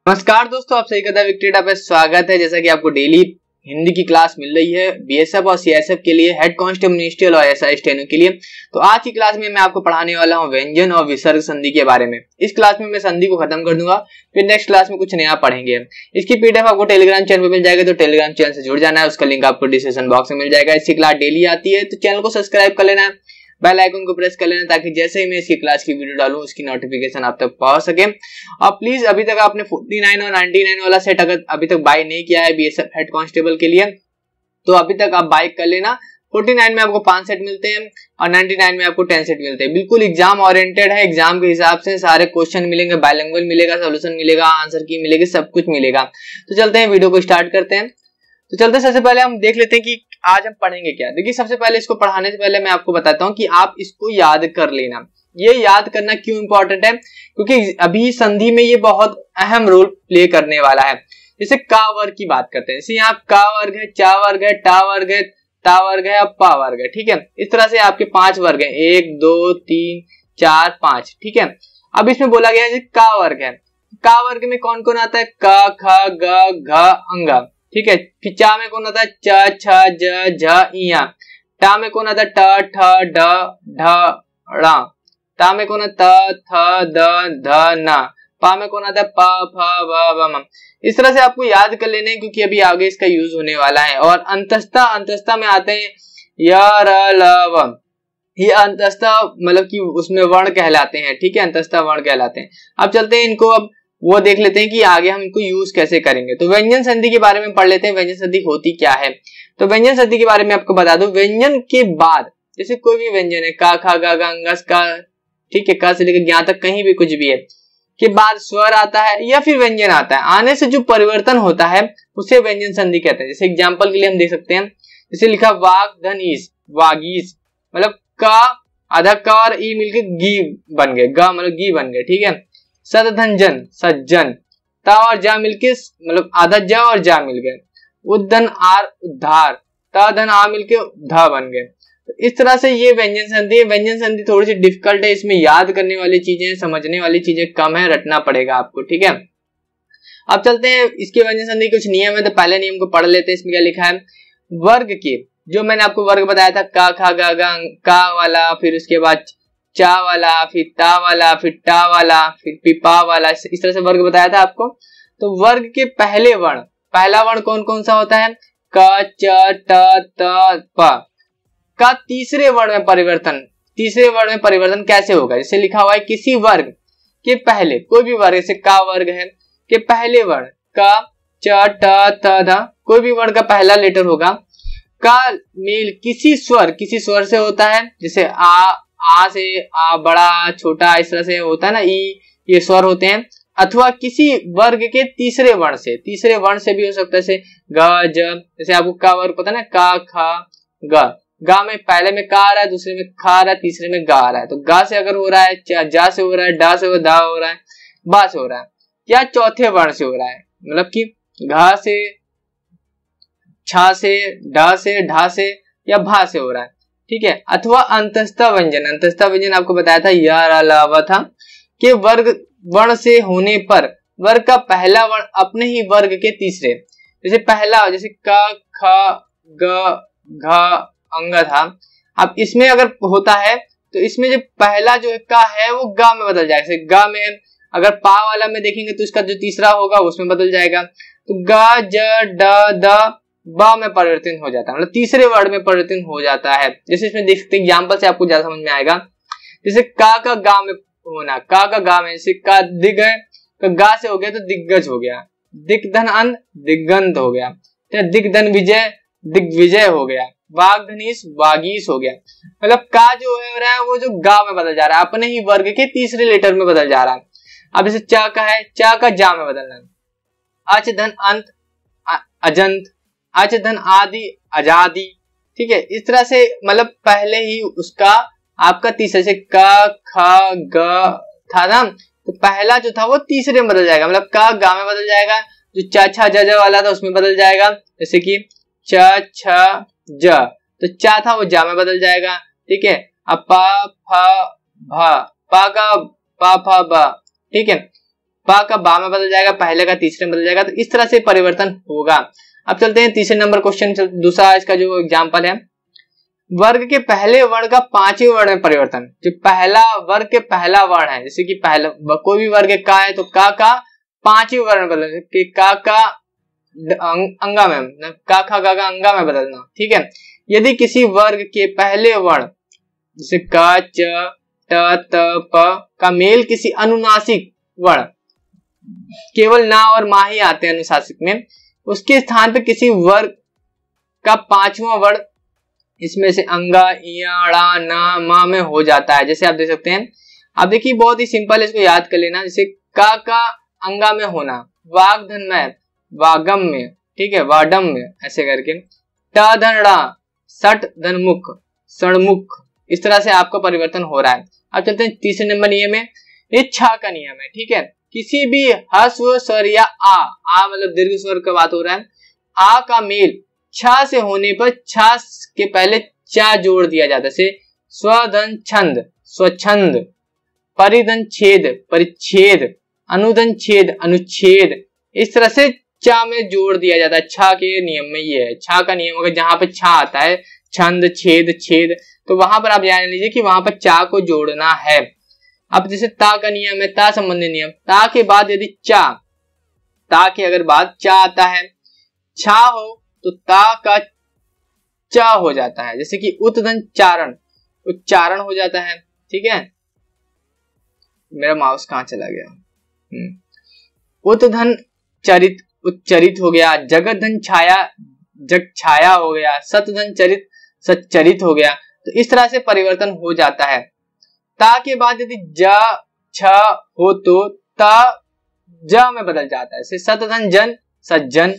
नमस्कार दोस्तों, आप सही कदा विक्ट्री पे स्वागत है। जैसा कि आपको डेली हिंदी की क्लास मिल रही है बीएसएफ और सीएसएफ के लिए, हेड कांस्टेबल मिनिस्ट्रियल और एसआई स्टेनो के लिए। तो आज की क्लास में मैं आपको पढ़ाने वाला हूं व्यंजन और विसर्ग संधि के बारे में। इस क्लास में मैं संधि को खत्म कर दूंगा, फिर नेक्स्ट क्लास में कुछ नया पढ़ेंगे। इसकी पीडीएफ आपको टेलीग्राम चैनल पर मिल जाएगा, तो टेलीग्राम चैनल से जुड़ जाना है, उसका लिंक आपको डिस्क्रिप्शन बॉक्स में मिल जाएगा। इसकी क्लास डेली आती है, तो चैनल को सब्सक्राइब कर लेना है, बेल आइकन को प्रेस कर लेना, ताकि जैसे ही मैं इसकी क्लास की वीडियो डालूं उसकी नोटिफिकेशन आप तक पहुंच सके। और प्लीज अभी तक आपने 49 और 99 वाला सेट अगर अभी तक बाय नहीं किया है बीएसएफ हेड कांस्टेबल के लिए, तो अभी तक आप बाय कर लेना। 49 में आपको 5 सेट मिलते हैं और 99 में आपको 10 सेट मिलते हैं। बिल्कुल एग्जाम ओरिएंटेड है, एग्जाम के हिसाब से सारे क्वेश्चन मिलेंगे, बायलिंगुअल मिलेगा, सोल्यूशन मिलेगा, आंसर की मिलेगी, सब कुछ मिलेगा। तो चलते हैं वीडियो को स्टार्ट करते हैं। तो चलते सबसे पहले हम देख लेते हैं कि आज हम पढ़ेंगे क्या। देखिए, सबसे पहले इसको पढ़ाने से पहले मैं आपको बताता हूँ कि आप इसको याद कर लेना। ये याद करना क्यों इंपॉर्टेंट है, क्योंकि अभी संधि में ये बहुत अहम रोल प्ले करने वाला है। जैसे का वर्ग की बात करते हैं, जैसे यहाँ का वर्ग है, चा वर्ग है, टा वर्ग है, ता वर्ग है, अब पा वर्ग है। ठीक है, इस तरह से आपके 5 वर्ग है, 1 2 3 4 5। ठीक है, अब इसमें बोला गया है का वर्ग है। का वर्ग में कौन कौन आता है? क ख ग घ अंग। ठीक है, फिर चा में कौन आता है? च छ ज झ इया। टा में कौन आता है? ट ठ ड ढ ड़ा। ता में कौन आता है? त थ द ध न। पा में कौन आता है? प फ ब भ म। इस तरह से आपको याद कर लेने, क्योंकि अभी आगे इसका यूज होने वाला है। और अंतस्था में आते हैं य र ल व। ये अंतस्था मतलब कि उसमें वर्ण कहलाते हैं। ठीक है, अंतस्था वर्ण कहलाते हैं। अब चलते हैं इनको, अब वो देख लेते हैं कि आगे हम इनको यूज कैसे करेंगे। तो व्यंजन संधि के बारे में पढ़ लेते हैं, व्यंजन संधि होती क्या है। तो व्यंजन संधि के बारे में आपको बता दूं, व्यंजन के बाद जैसे कोई भी व्यंजन है, का खा गा गा अंगस का, ठीक है, का से लेकर ज्ञा तक कहीं भी कुछ भी है, के बाद स्वर आता है या फिर व्यंजन आता है, आने से जो परिवर्तन होता है उसे व्यंजन संधि कहते हैं। जैसे एग्जाम्पल के लिए हम देख सकते हैं, जैसे लिखा वाग धन ईस, वागीस, मतलब का आधा का और ई मिलकर गी बन गए, गा मतलब गी बन गए। ठीक है, सदधनजन सज्जन, ता और जा मिलके मतलब आधा जा और जा मिल गए, उद्धन आर उद्धार, ता धन आ मिलके धा बन गए। तो इस तरह से ये व्यंजन संधि है। व्यंजन संधि थोड़ी सी डिफिकल्ट है, इसमें याद करने वाली चीजें, समझने वाली चीजें कम है, रटना पड़ेगा आपको। ठीक है, अब चलते हैं इसके व्यंजन संधि कुछ नियम है, तो पहले नियम को पढ़ लेते हैं। इसमें क्या लिखा है? वर्ग के, जो मैंने आपको वर्ग बताया था, का खा गा गा का वाला, फिर उसके बाद चा वाला, फिर ता वाला, फिर टा वाला, फिर पिपा वाला, इस तरह से वर्ग बताया था आपको। तो वर्ग के पहले वर्ण, पहला वर्ण कौन कौन सा होता है? क च ट त प। का तीसरे वर्ण में परिवर्तन, तीसरे वर्ण में परिवर्तन कैसे होगा? जैसे लिखा हुआ है, किसी वर्ग के पहले, कोई भी वर्ग, जैसे का वर्ग है, के पहले वर्ण का च ट त ध, कोई भी वर्ण का पहला लेटर होगा, का मेल किसी स्वर से होता है। जैसे आ से आ, बड़ा छोटा, इस तरह से होता है ना, ई, ये स्वर होते हैं। अथवा किसी वर्ग के तीसरे वर्ण से, तीसरे वर्ण से भी हो सकता है, जैसे ग ज। जैसे आपको का वर्ग पता है ना, का खा ग, गा में पहले में का आ रहा है, दूसरे में खा आ रहा है, तीसरे में गा आ रहा है। तो गा से अगर हो रहा है, जा से हो रहा है, डा से हो रहा है, दा हो रहा है, बा से हो रहा है, या चौथे वर्ण से हो रहा है, मतलब कि घा से, छा से, डा से, ढा से, या भा से हो रहा है। ठीक है, अथवा अंतस्था व्यंजन, अंतस्था व्यंजन आपको बताया था या अलावा था, कि वर्ग वर्ण से होने पर वर्ग का पहला वर्ण अपने ही वर्ग के तीसरे, जैसे पहला, जैसे क ख ग घ अंग था, अब इसमें अगर होता है तो इसमें जो पहला जो का है वो गा में बदल जाएगा। जैसे गा में अगर पा वाला में देखेंगे तो इसका जो तीसरा होगा उसमें बदल जाएगा, तो गा ज ड द बा में परिवर्तन हो जाता है, मतलब तीसरे वर्ड में परिवर्तन हो जाता है। जैसे इसमें देख सकते एग्जाम्पल से आपको ज्यादा समझ में आएगा। जैसे का गा में होना, का गा में, जैसे का दिग है तो गा से हो गया तो दिग्गज हो गया, दिग्धन अन दिग्गंत हो गया, दिग्धन विजय दिग्विजय हो गया, वागधनीस वागीस हो गया। मतलब का जो हो रहा है वो जो गा में बदल जा रहा है, अपने ही वर्ग के तीसरे लेटर में बदल जा रहा है। अब जैसे चा का है, चा का जा में बदलना, अच धन अंत अजंत, अच धन आदि आजादी। ठीक है, इस तरह से मतलब पहले ही उसका आपका तीसरे से का ख ग था ना, तो पहला जो था वो तीसरे में बदल जाएगा, मतलब का गा में बदल जाएगा, जो चा छा ज वाला था उसमें बदल जाएगा। जैसे कि च छ ज, तो चा था वो जा में बदल जाएगा। ठीक है, अब पा फ भ, पा का पा फ ब, ठीक है, पा का बा में बदल जाएगा, पहले का तीसरे में बदल जाएगा। तो इस तरह से परिवर्तन होगा। अब चलते हैं तीसरे नंबर क्वेश्चन, दूसरा इसका जो एग्जाम्पल है, वर्ग के पहले वर्ण का पांचवें वर्ण में परिवर्तन। जो पहला वर्ग के पहला वर्ण है, जैसे कि पहला कोई भी वर्ग का है तो का पांचवें वर्ण में बदलना, का अंगा में, का खा गा अंगा में बदलना, ठीक है। यदि किसी वर्ग के पहले वर्ण जैसे क च ट त प का मेल किसी अनुनासिक वर्ण, केवल ना और मा ही आते हैं अनुनासिक में, उसके स्थान पर किसी वर्ग का पांचवा वर्ण इसमें से अंगा, इया, ड़ा, ना, मा में हो जाता है। जैसे आप देख सकते हैं, आप देखिए बहुत ही सिंपल है, इसको याद कर लेना। जैसे का अंगा में होना, वाग धन में, वागम में, ठीक है, वाडम में, ऐसे करके। ट धन ड़ा, सट धन मुख, सड़मुख, इस तरह से आपका परिवर्तन हो रहा है। अब चलते हैं तीसरे नंबर नियम में, ये छा का नियम है, ठीक है। किसी भी ह्रस्व स्वर या आ मतलब दीर्घ स्वर का बात हो रहा है, आ का मेल छा से होने पर छा के पहले चा जोड़ दिया जाता है। जैसे स्वधन छंद, स्वच्छंद, परिधन छेद, परिच्छेद, अनुधन छेद, अनुच्छेद, इस तरह से चा में जोड़ दिया जाता है। छा के नियम में ये है, छा का नियम अगर जहां पे छा आता है, छंद, छेद, छेद, तो वहां पर आप जान लीजिए कि वहां पर चा को जोड़ना है। अब जैसे ता का नियम है, ता संबंधी नियम, ता के बाद यदि चा, ता के अगर बाद चा आता है, छा हो तो ता का चा हो जाता है। जैसे कि उत्धन चारण, उच्चारण हो जाता है, ठीक है। मेरा माउस कहां चला गया? उत्धन चरित, उच्चरित हो गया। जगधन छाया, जग छाया हो गया। सतधन चरित, सच्चरित हो गया। तो इस तरह से परिवर्तन हो जाता है। ता के बाद यदि ज छ हो तो ता ज में बदल जाता है। सतधन जन, सज्जन,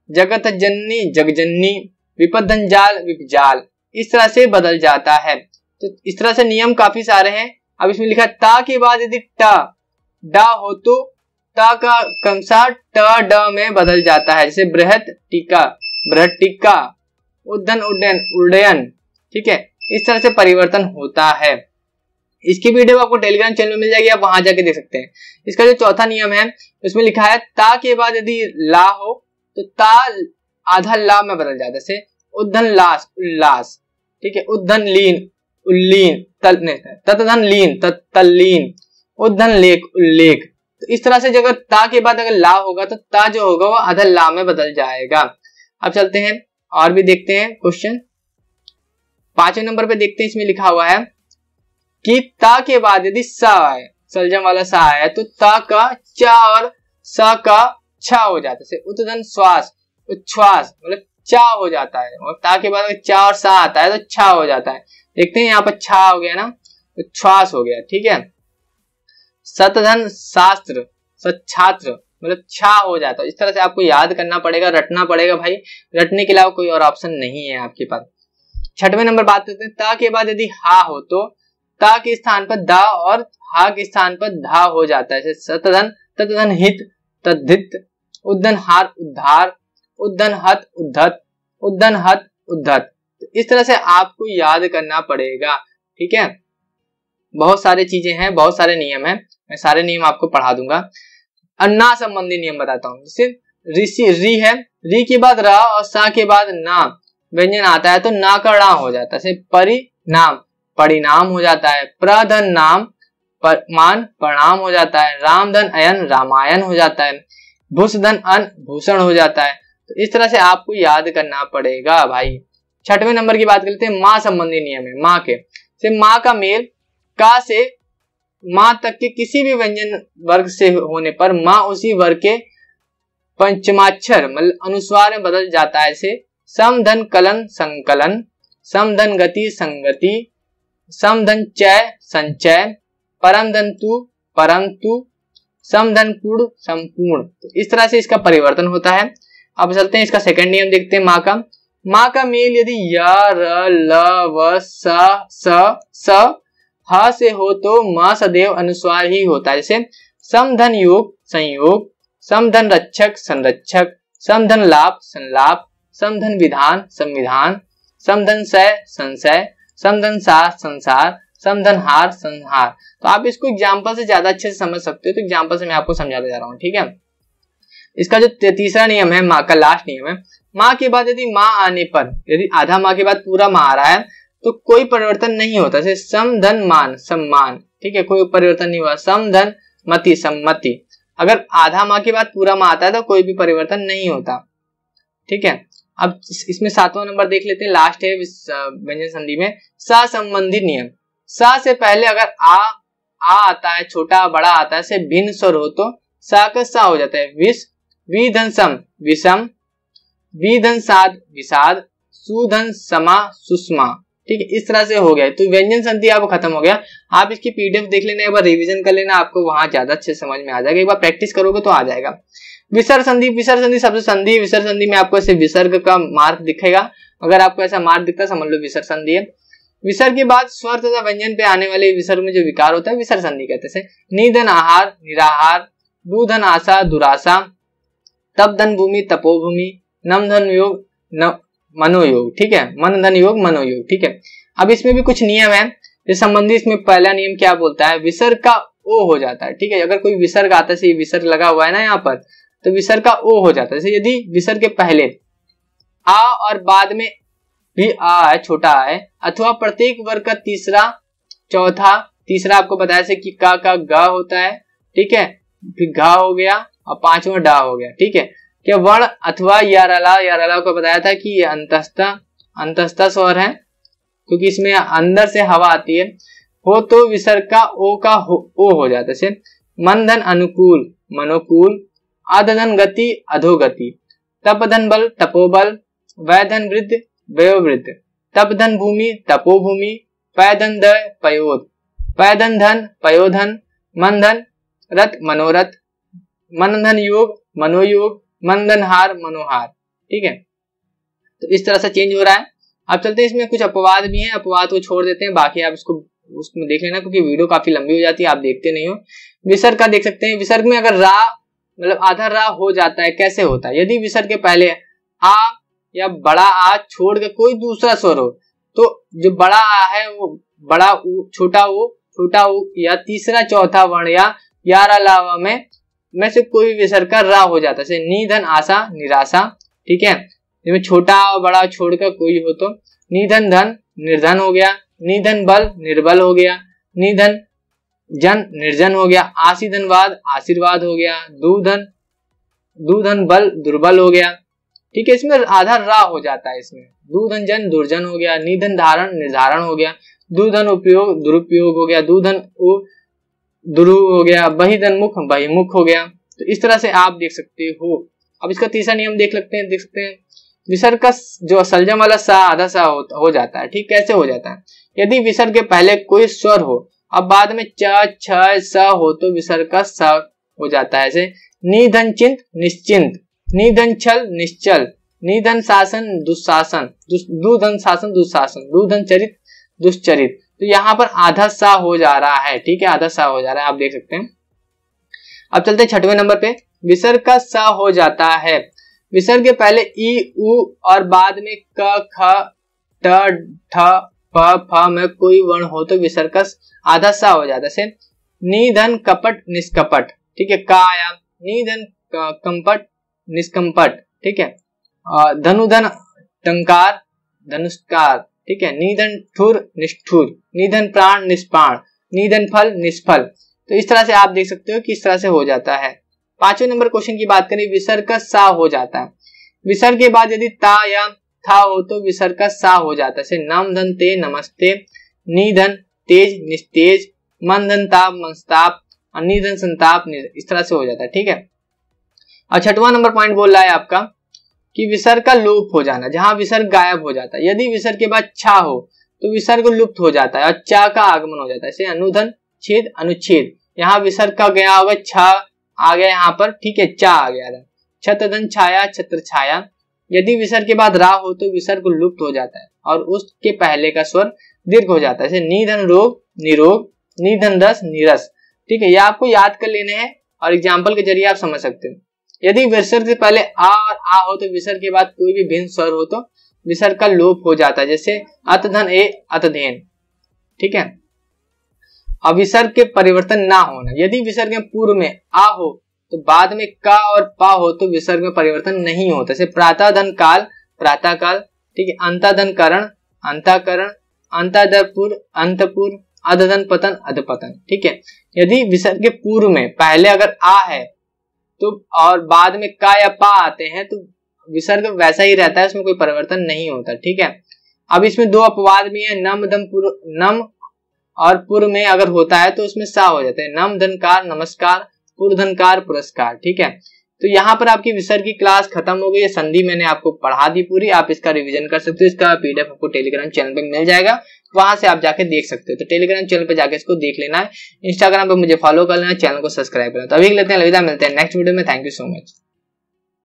जगत जननी, जगजननी, विपदन जाल, विपजाल, इस तरह से बदल जाता है। तो इस तरह से नियम काफी सारे हैं। अब इसमें लिखा ता के बाद यदि टा डा हो तो ता का क्रमशः ट ड में बदल जाता है। जैसे बृहत टीका, बृहत टीका, उद्धन उड्डयन, उड्डयन, ठीक है। इस तरह से परिवर्तन होता है। इसकी वीडियो आपको टेलीग्राम चैनल में मिल जाएगी, आप वहां जाके देख सकते हैं। इसका जो चौथा नियम है उसमें लिखा है ता के बाद यदि ला हो तो ता आधा ला में बदल जाता है। जैसे उद्धन लास, उल्लास, ठीक है। उद्धन लीन, उल्लीन, तत्धन लीन, तल्लीन, उद्धन लेख, उल्लेख। तो इस तरह से अगर ता के बाद अगर ला होगा तो ता जो होगा वो आधा ला में बदल जाएगा। अब चलते हैं और भी देखते हैं क्वेश्चन। पांचवें नंबर पे देखते हैं, इसमें लिखा हुआ है कि ता के बाद यदि सा आए, सलजम वाला सा आया तो ता का चा और सा का छा हो जाता है। उत्धन श्वास, उच्छ्वास, मतलब चा हो जाता है। और ता के बाद चा और सा आता है तो छा हो जाता है। देखते हैं यहाँ पर छा हो गया ना, उच्छ्वास हो गया, ठीक है। सतधन शास्त्र, सच्छात्र, मतलब छा हो जाता है। इस तरह से आपको याद करना पड़ेगा, रटना पड़ेगा भाई, रटने के अलावा कोई और ऑप्शन नहीं है आपके पास। छठवें नंबर बात करते हैं, ता के बाद यदि हा हो तो ता के स्थान पर दा और हा के स्थान पर धा हो जाता है। सतधन, ततधन हित, तद्धित, उद्धन हार, उद्धार, उद्धन हत, उद्धत, उद्धन हत, उद्धत। तो इस तरह से आपको याद करना पड़ेगा, ठीक है। बहुत सारी चीजें हैं, बहुत सारे नियम हैं, मैं सारे नियम आपको पढ़ा दूंगा। अन्ना संबंधी नियम बताता हूँ। जैसे ऋषि, री है, री के बाद रा और सा के बाद ना व्यंजन आता है तो ना का ड़ा हो जाता है। परिणाम, परिणाम हो जाता है। प्रधन नाम, मान, प्रणाम हो जाता है। रामधन अयन, रामायण हो जाता है। भूषधन अन, भूषण हो जाता है। तो इस तरह से आपको याद करना पड़ेगा भाई। छठवें नंबर की बात करते हैं, माँ संबंधी नियम है। माँ के से माँ का मेल का से माँ तक के किसी भी व्यंजन वर्ग से होने पर माँ उसी वर्ग के पंचमाक्षर मतलब अनुस्वार में बदल जाता है। जैसे समधन कलन, संकलन, समधन गति, संगति, समधन चय, संचय, परम धन तु, परंतु, समधन पूर्ण, संपूर्ण। तो इस तरह से इसका परिवर्तन होता है। अब चलते हैं इसका सेकंड नियम देखते हैं। माँ का मेल यदि य, र, ल, व, स, ह से हो तो म सदैव अनुस्वार ही होता है। जैसे समधन योग, संयोग, समधन रक्षक, संरक्षक, समधन लाभ, संलाप, समधन विधान, संविधान, समधन सय, संशय, समधन सार, संसार, समधन हार संहार। तो आप इसको एग्जाम्पल से ज्यादा अच्छे से समझ सकते हो, तो एग्जाम्पल से मैं आपको समझाता जा रहा हूँ, ठीक है। इसका जो तीसरा नियम है, माँ का लास्ट नियम है, माँ के बाद यदि माँ आने पर, यदि आधा माँ के बाद पूरा माँ आ रहा है तो कोई परिवर्तन नहीं होता। जैसे सम धन मान सम्मान, ठीक है, कोई परिवर्तन नहीं हुआ। सम धन मति सम्मति, अगर आधा माँ के बाद पूरा माँ आता है तो कोई भी परिवर्तन नहीं होता, ठीक है। अब इसमें 7वां नंबर देख लेते हैं, लास्ट है व्यंजन संधि में सा संबंधी नियम। सा से पहले अगर आ आता है, छोटा बड़ा आता है, से भिन्न स्वर हो तो सा का सा हो जाता है। विष विधन सम विषम, विधन साध विषाद, सुधन समा सुषमा, ठीक है। इस तरह से हो गया, तो व्यंजन संधि आपको खत्म हो गया। आप इसकी पीडीएफ देख लेना, एक बार रिवीजन कर लेना, आपको वहां ज्यादा अच्छे समझ में आ जाएगा। एक बार प्रैक्टिस करोगे तो आ जाएगा। विसर्ग संधि, विसर्ग संधि शब्द संधि, विसर्ग संधि में आपको ऐसे विसर्ग का मार्क दिखेगा। अगर आपको ऐसा मार्क दिखता है समझ लो विसर्ग संधि है। विसर्ग के बाद स्वर तथा व्यंजन पे आने वाले विसर्ग में जो विकार होता है विसर्ग संधि कहते हैं। निधन आहार निराहार, दुधन आशा दुराशा, तप धन भूमि तपोभूमि, नम धन योग मनोयोग, ठीक है, मन धन योग मनोयोग, ठीक है। अब इसमें भी कुछ नियम है जो संबंधी। इसमें पहला नियम क्या बोलता है, विसर्ग का ओ हो जाता है, ठीक है। अगर कोई विसर्ग आता है, विसर्ग लगा हुआ है ना यहाँ पर, तो विसर्ग का ओ हो जाता है। जैसे यदि विसर्ग के पहले आ और बाद में भी आ है, छोटा आ है, अथवा प्रत्येक वर्ग का तीसरा चौथा, तीसरा आपको बताया से कि का ग होता है, ठीक है, फिर घा हो गया और 5वां डा हो गया, ठीक है। क्या वर्ण अथवा यारला को बताया था कि ये अंतस्था स्वर है, क्योंकि इसमें अंदर से हवा आती है, हो तो विसर्ग का ओ का ओ हो जाता है। मन धन अनुकूल मनोकूल, आधन गति अधोगति, तप धन बल तपोबल, वैधन वृद्ध वयोवृद्ध, तप धन भूमि तपोभूमि, पैधन दय पयोध, पैधन धन पयोधन, मन धन रथ मनोरथ, मन धन योग मनोयोग, मन धन हार मनोहार, ठीक है। तो इस तरह से चेंज हो रहा है। अब चलते हैं, इसमें कुछ अपवाद भी हैं, अपवाद को छोड़ देते हैं, बाकी आप इसको उसमें देख लेना, क्योंकि वीडियो काफी लंबी हो जाती है, आप देखते नहीं हो। विसर्ग का देख सकते हैं, विसर्ग में अगर रा मतलब आधा रा हो जाता है, कैसे होता है, यदि विसर्ग के पहले आ या बड़ा आ छोड़ के कोई दूसरा स्वर हो, तो जो बड़ा आ है वो बड़ा ऊ, छोटा ऊ या तीसरा चौथा वर्ण या अलावा में से कोई विसर्ग का रा हो जाता है। जैसे निधन आशा निराशा, ठीक है, जिसमें छोटा और बड़ा छोड़कर कोई हो तो निधन धन निर्धन हो गया, निधन बल निर्बल हो गया, निधन जन निर्जन हो गया, आशीधनवाद आशीर्वाद हो गया, दुधन बल दुर्बल हो गया, ठीक है। इसमें आधा रा हो जाता है, इसमें दुधन जन दुर्जन हो गया, निधन धारण निर्धारण हो गया, दुधन उपयोग दुरुपयोग हो गया, दुधन दुरु हो गया, बहिधन मुख बहिमुख हो गया। तो इस तरह से आप देख सकते हो। अब इसका तीसरा नियम देख सकते हैं, विसर्ग का जो सलजम वाला सा आधा सा हो जाता है, ठीक, कैसे हो जाता है, यदि विसर्ग के पहले कोई स्वर हो अब बाद में च छ स हो तो विसर्ग का स हो जाता है। ऐसे निधन चिंत निश्चिंत, निधन छल निश्चल, निधन शासन दुशासन, दुधन शासन दुशासन, दुधन चरित दुश्चरित। तो यहाँ पर आधा सा हो जा रहा है, ठीक है, आधा सा हो जा रहा है, आप देख सकते हैं। अब चलते हैं 6वें नंबर पे, विसर्ग का सा हो जाता है, विसर्ग के पहले ई उ और बाद में क ख ट ठ प फ में कोई वर्ण हो तो विसर्ग का आधा सा हो जाता है। निधन कपट निष्कपट, ठीक है, का आया, निधन कंपट निष्कंपट, ठीक है, धनुधन टंकार धनुष्कार, ठीक है, निधन ठुर निष्ठुर, निधन प्राण निष्प्राण, निधन फल निष्फल। तो इस तरह से आप देख सकते हो कि इस तरह से हो जाता है। 5वें नंबर क्वेश्चन की बात करें, विसर्ग का सा हो जाता है, विसर्ग के बाद यदि ता या था हो तो विसर्ग का सा हो जाता है। जैसे नम धन ते नमस्ते, निधन तेज निस्तेज, मन धन ताप मनस्ताप, निधन संताप, इस तरह से हो जाता है, ठीक है। और 6वां नंबर पॉइंट बोल रहा है आपका कि विसर्ग का लोप हो जाना, जहां विसर्ग गायब हो जाता है, यदि विसर्ग के बाद छा हो तो विसर्ग लुप्त हो जाता है और चा का आगमन हो जाता है। जैसे अनुधन छेद अनुच्छेद, यहाँ विसर्ग का गया होगा, छा आ गया यहाँ पर, ठीक है, चा आ गया था। छत्रधन छाया छत्र छाया, यदि विसर्ग के बाद रा हो तो विसर्ग लुप्त हो जाता है और उसके पहले का स्वर दीर्घ हो जाता है। जैसे निधन रोग निरोग, निधन रस निरस, ठीक है, ये आपको याद कर लेने हैं और एग्जाम्पल के जरिए आप समझ सकते हो। यदि विसर्ग से पहले आ और आ हो तो विसर्ग के बाद कोई भी भिन्न स्वर हो तो विसर्ग का लोप हो जाता है। जैसे अतधन ए अतधेन, ठीक है। और विसर्ग के परिवर्तन ना होना। यदि विसर्ग में पूर्व में आ हो तो बाद में का और पा हो तो विसर्ग में परिवर्तन नहीं होता। जैसे प्रातःधन काल, प्रातः काल, ठीक है, अंताधन करण, अंताकरण, अंतादपुर, अंतपुर, अधधन पतन, अधपतन, ठीक है। यदि विसर्ग के पूर्व में पहले अगर आ है तो और बाद में का या पा आते हैं तो विसर्ग वैसा ही रहता है, उसमें कोई परिवर्तन नहीं होता, ठीक है। अब इसमें दो अपवाद भी है, नम धन पुर, नम और पुर में अगर होता है तो उसमें सा हो जाता है, नम धनकार नमस्कार, पुर धनकार पुरस्कार, ठीक है। तो यहाँ पर आपकी विसर्ग की क्लास खत्म हो गई है, संधि मैंने आपको पढ़ा दी पूरी, आप इसका रिवीजन कर सकते हो। इसका पीडीएफ आपको टेलीग्राम चैनल पे मिल जाएगा, वहां से आप जाके देख सकते हो। तो टेलीग्राम चैनल पे जाके इसको देख लेना है, इंस्टाग्राम पे मुझे फॉलो कर लेना, चैनल को सब्सक्राइब करना। तो अभी लेते हैं, अलविदा, मिलते हैं नेक्स्ट वीडियो में। Thank you so much.